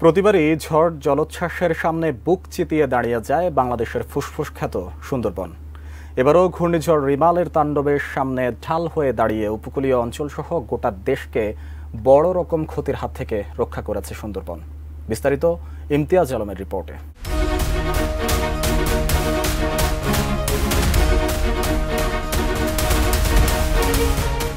প্রতিবারই ঝড় জলোচ্ছ্বাসের সামনে বুক চিতিয়ে দাঁড়িয়ে যায় বাংলাদেশের ফুসফুস খ্যাত সুন্দরবন। এবারও ঘূর্ণিঝড় রিমালের তাণ্ডবের সামনে ঢাল হয়ে দাঁড়িয়ে উপকূলীয় অঞ্চলসহ গোটা দেশকে বড় রকম ক্ষতির হাত থেকে রক্ষা করেছে সুন্দরবন। বিস্তারিত ইমতিয়াজ আলমের রিপোর্টে।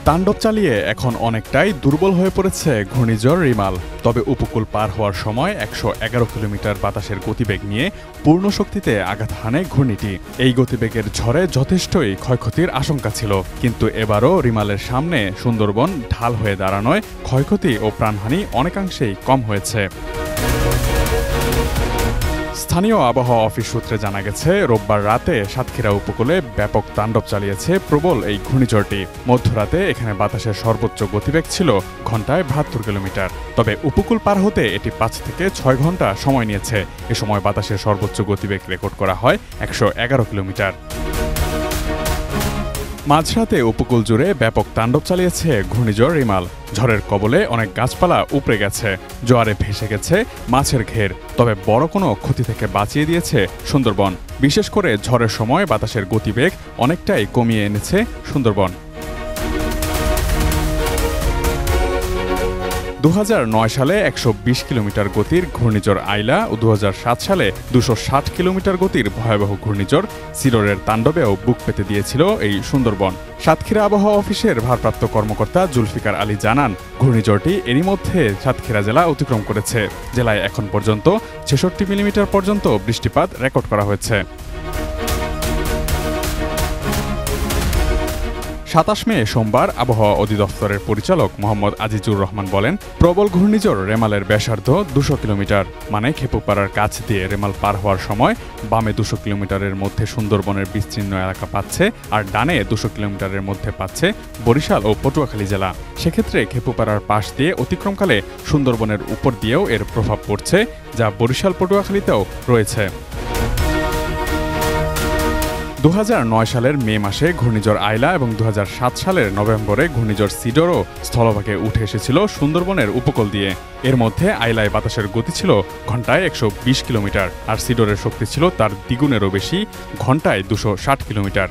তাণ্ডব চালিয়ে এখন অনেকটাই দুর্বল হয়ে পড়েছে ঘূর্ণিঝড় রিমাল। তবে উপকূল পার হওয়ার সময় ১১১ কিলোমিটার বাতাসের গতিবেগ নিয়ে পূর্ণ শক্তিতে আঘাত হানে ঘূর্ণিটি। এই গতিবেগের ঝড়ে যথেষ্টই ক্ষয়ক্ষতির আশঙ্কা ছিল, কিন্তু এবারও রিমালের সামনে সুন্দরবন ঢাল হয়ে দাঁড়ানোয় ক্ষয়ক্ষতি ও প্রাণহানি অনেকাংশেই কম হয়েছে। স্থানীয় আবহাওয়া অফিস সূত্রে জানা গেছে, রোববার রাতে সাতক্ষীরা উপকূলে ব্যাপক তাণ্ডব চালিয়েছে প্রবল এই ঘূর্ণিঝড়টি। মধ্যরাতে এখানে বাতাসের সর্বোচ্চ গতিবেগ ছিল ঘন্টায় ৭২ কিলোমিটার। তবে উপকূল পার হতে এটি ৫ থেকে ৬ ঘন্টা সময় নিয়েছে। এ সময় বাতাসের সর্বোচ্চ গতিবেগ রেকর্ড করা হয় ১১১ কিলোমিটার। মাঝরাতে উপকূল জুড়ে ব্যাপক তাণ্ডব চালিয়েছে ঘূর্ণিঝড় রিমাল। ঝড়ের কবলে অনেক গাছপালা উপড়ে গেছে, জোয়ারে ভেসে গেছে মাছের ঘের। তবে বড় কোনো ক্ষতি থেকে বাঁচিয়ে দিয়েছে সুন্দরবন। বিশেষ করে ঝড়ের সময় বাতাসের গতিবেগ অনেকটাই কমিয়ে এনেছে সুন্দরবন। ২০০৯ সালে ১২০ কিলোমিটার গতির ঘূর্ণিঝড় আইলা ও ২০০৭ সালে ২৬০ কিলোমিটার গতির ভয়াবহ ঘূর্ণিঝড় সিডরের তাণ্ডবেও বুক পেতে দিয়েছিল এই সুন্দরবন। সাতক্ষীরা আবহাওয়া অফিসের ভারপ্রাপ্ত কর্মকর্তা জুলফিকার আলী জানান, ঘূর্ণিঝড়টি এরই মধ্যে সাতক্ষীরা জেলা অতিক্রম করেছে। জেলায় এখন পর্যন্ত ৬৬ মিলিমিটার পর্যন্ত বৃষ্টিপাত রেকর্ড করা হয়েছে। ২৭ মে সোমবার আবহাওয়া অধিদপ্তরের পরিচালক মোহাম্মদ আজিজুর রহমান বলেন, প্রবল ঘূর্ণিঝড় রেমালের ব্যাসার্ধ ২০০ কিলোমিটার, মানে খেপুপাড়ার কাছ দিয়ে রেমাল পার হওয়ার সময় বামে ২০০ কিলোমিটারের মধ্যে সুন্দরবনের বিস্তীর্ণ এলাকা পাচ্ছে, আর ডানে ২০০ কিলোমিটারের মধ্যে পাচ্ছে বরিশাল ও পটুয়াখালী জেলা। সেক্ষেত্রে খেপুপাড়ার পাশ দিয়ে অতিক্রমকালে সুন্দরবনের উপর দিয়েও এর প্রভাব পড়ছে, যা বরিশাল পটুয়াখালীতেও রয়েছে। ২০০৯ সালের মে মাসে ঘূর্ণিঝড় আইলা এবং ২০০৭ সালের নভেম্বরে ঘূর্ণিঝড় সিডরও স্থলভাগে উঠে এসেছিল সুন্দরবনের উপকূল দিয়ে। এর মধ্যে আইলায় বাতাসের গতি ছিল ঘন্টায় ১২০ কিলোমিটার, আর সিডরের শক্তি ছিল তার দ্বিগুণেরও বেশি, ঘন্টায় ২৬০ কিলোমিটার।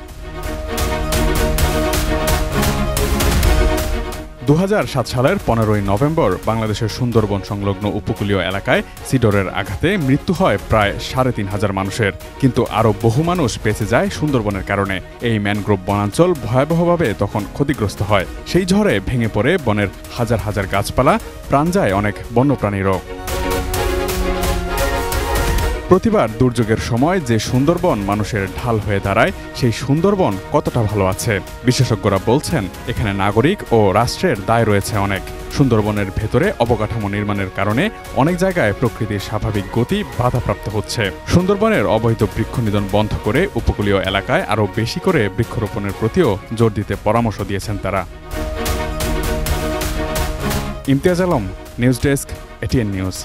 ২০০৭ সালের ১৫ই নভেম্বর বাংলাদেশের সুন্দরবন সংলগ্ন উপকূলীয় এলাকায় সিডরের আঘাতে মৃত্যু হয় প্রায় ৩৫০০ মানুষের, কিন্তু আরও বহু মানুষ বেঁচে যায় সুন্দরবনের কারণে। এই ম্যানগ্রোভ বনাঞ্চল ভয়াবহভাবে তখন ক্ষতিগ্রস্ত হয়। সেই ঝড়ে ভেঙে পড়ে বনের হাজার হাজার গাছপালা, প্রাণ যায় অনেক বন্যপ্রাণীরও। প্রতিবার দুর্যোগের সময় যে সুন্দরবন মানুষের ঢাল হয়ে দাঁড়ায়, সেই সুন্দরবন কতটা ভালো আছে বিশেষজ্ঞরা বলছেন, এখানে নাগরিক ও রাষ্ট্রের দায় রয়েছে অনেক। সুন্দরবনের ভেতরে অবকাঠামো নির্মাণের কারণে অনেক জায়গায় প্রকৃতির স্বাভাবিক গতি বাধাপ্রাপ্ত হচ্ছে। সুন্দরবনের অবৈধ বৃক্ষনিধন বন্ধ করে উপকূলীয় এলাকায় আরও বেশি করে বৃক্ষরোপণের প্রতিও জোর দিতে পরামর্শ দিয়েছেন তারা। Imtiaz Alam, news desk, ATN news.